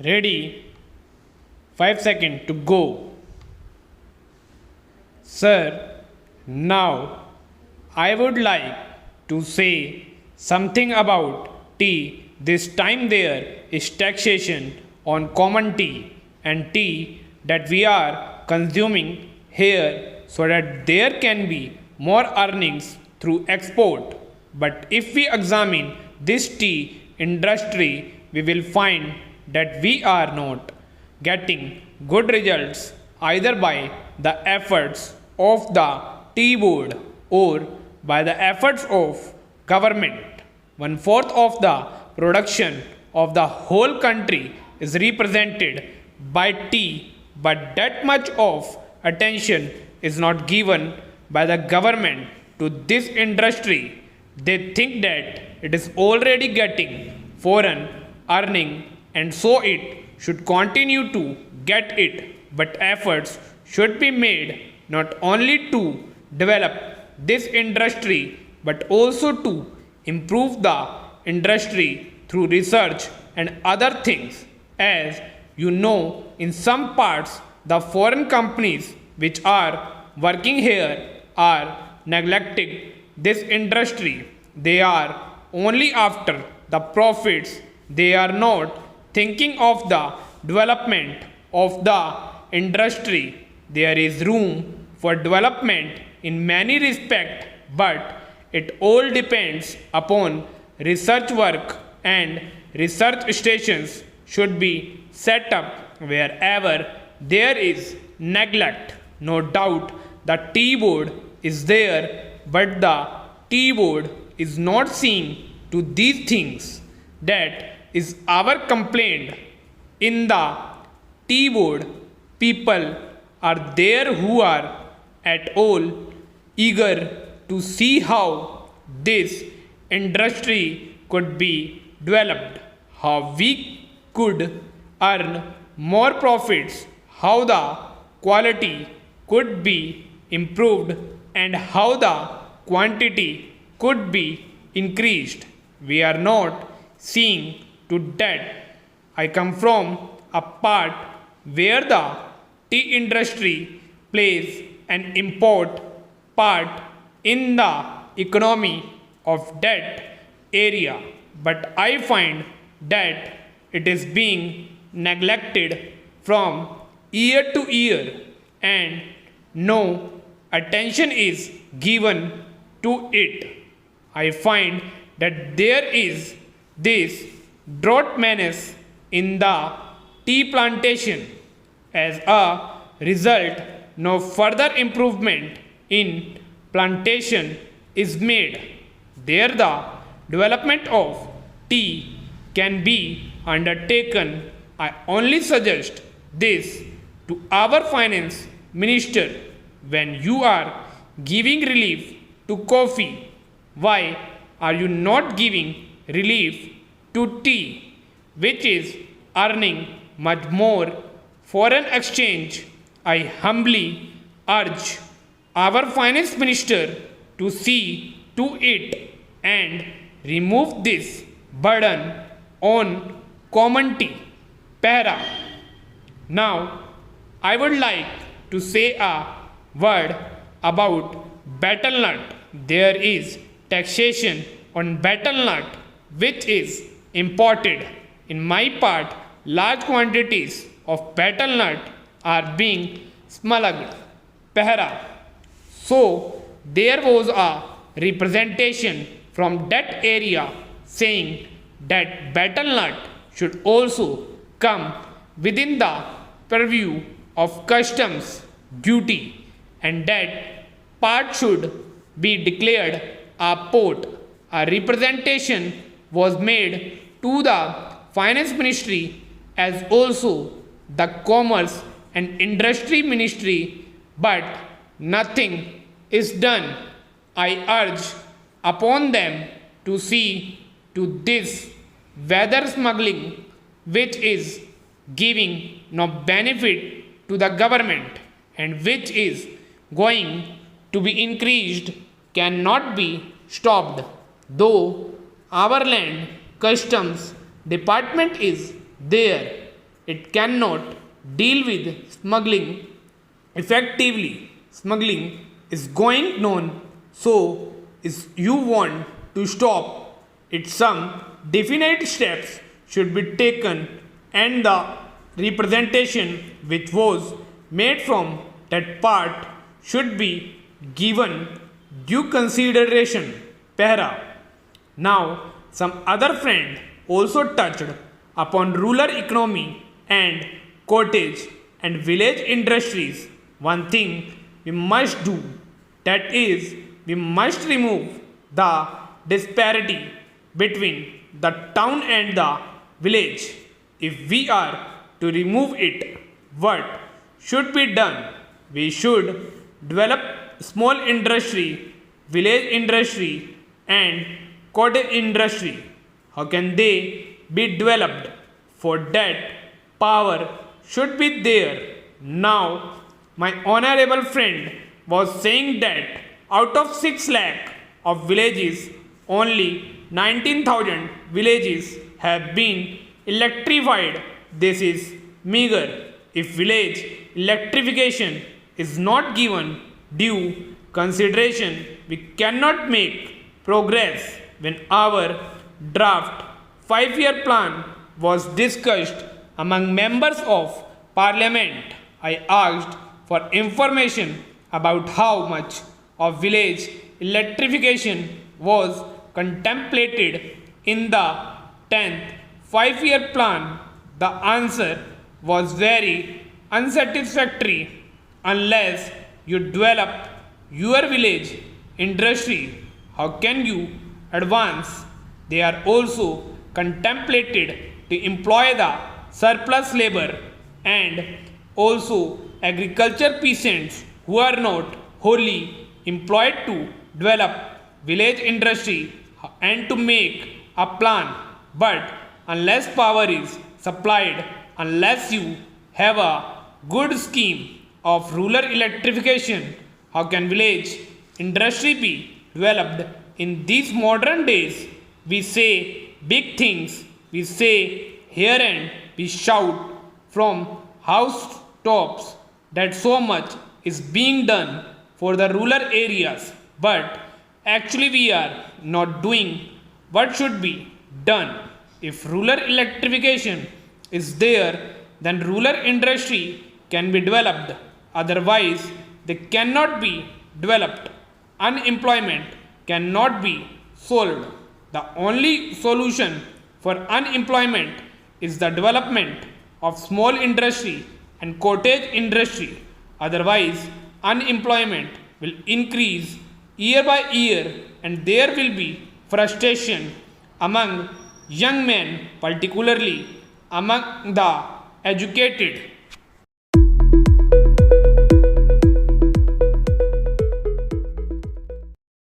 Ready? 5 seconds to go. Sir, now I would like to say something about tea. This time there is taxation on common tea and tea that we are consuming here so that there can be more earnings through export. But if we examine this tea industry, we will find that we are not getting good results either by the efforts of the tea board or by the efforts of government. 1/4 of the production of the whole country is represented by tea, but that much of attention is not given by the government to this industry. They think that it is already getting foreign earning and so it should continue to get it, but efforts should be made not only to develop this industry but also to improve the industry through research and other things. As you know, in some parts the foreign companies which are working here are neglecting this industry. They are only after the profits. They are not thinking of the development of the industry. There is room for development in many respects, but it all depends upon research work, and research stations should be set up wherever there is neglect. No doubt the tea board is there, but the tea board is not seeing to these things. That is our complaint. In the tea board, people are there who are at all eager to see how this industry could be developed, how we could earn more profits, how the quality could be improved, and how the quantity could be increased. We are not seeing to that. I come from a part where the tea industry plays an important part in the economy of that area, but I find that it is being neglected from year to year and no attention is given to it. I find that there is this drought menace in the tea plantation. As a result, no further improvement in plantation is made. There the development of tea can be undertaken. I only suggest this to our finance minister. When you are giving relief to coffee, why are you not giving relief to tea, which is earning much more foreign exchange? I humbly urge our finance minister to see to it and remove this burden on common tea. Para. Now, I would like to say a word about betel nut. There is taxation on betel nut which is imported. In my part, large quantities of betel nut are being smuggled. Pehra. So, there was a representation from that area saying that betel nut should also come within the purview of customs duty and that part should be declared a port. A representation was made to the finance ministry as also the commerce and industry ministry, but nothing is done. I urge upon them to see to this whether smuggling, which is giving no benefit to the government and which is going to be increased, cannot be stopped. Though our land customs department is there, it cannot deal with smuggling effectively. Smuggling is going on, so if you want to stop it, some definite steps should be taken, and the representation which was made from that part should be given due consideration. Para. Now, some other friend also touched upon rural economy and cottage and village industries. One thing we must do, that is, we must remove the disparity between the town and the village. If we are to remove it, what should be done? We should develop small industry, village industry, and cottage industry. How can they be developed? For that, power should be there. Now, my honorable friend was saying that out of 6 lakh of villages, only 19,000 villages have been electrified. This is meager. If village electrification is not given due consideration, we cannot make progress. When our draft 5-year plan was discussed among members of parliament, I asked for information about how much of village electrification was contemplated in the 10th 5-year plan. The answer was very unsatisfactory. Unless you develop your village industry, how can you advance? They are also contemplated to employ the surplus labor and also agriculture peasants who are not wholly employed to develop village industry and to make a plan. But unless power is supplied, unless you have a good scheme of rural electrification, how can village industry be developed? In these modern days, we say big things, we say here and we shout from housetops that so much is being done for the rural areas, but actually we are not doing what should be done. If rural electrification is there, then rural industry can be developed. Otherwise, they cannot be developed. Unemployment cannot be solved. The only solution for unemployment is the development of small industry and cottage industry. Otherwise, unemployment will increase year by year, and there will be frustration among young men, particularly among the educated.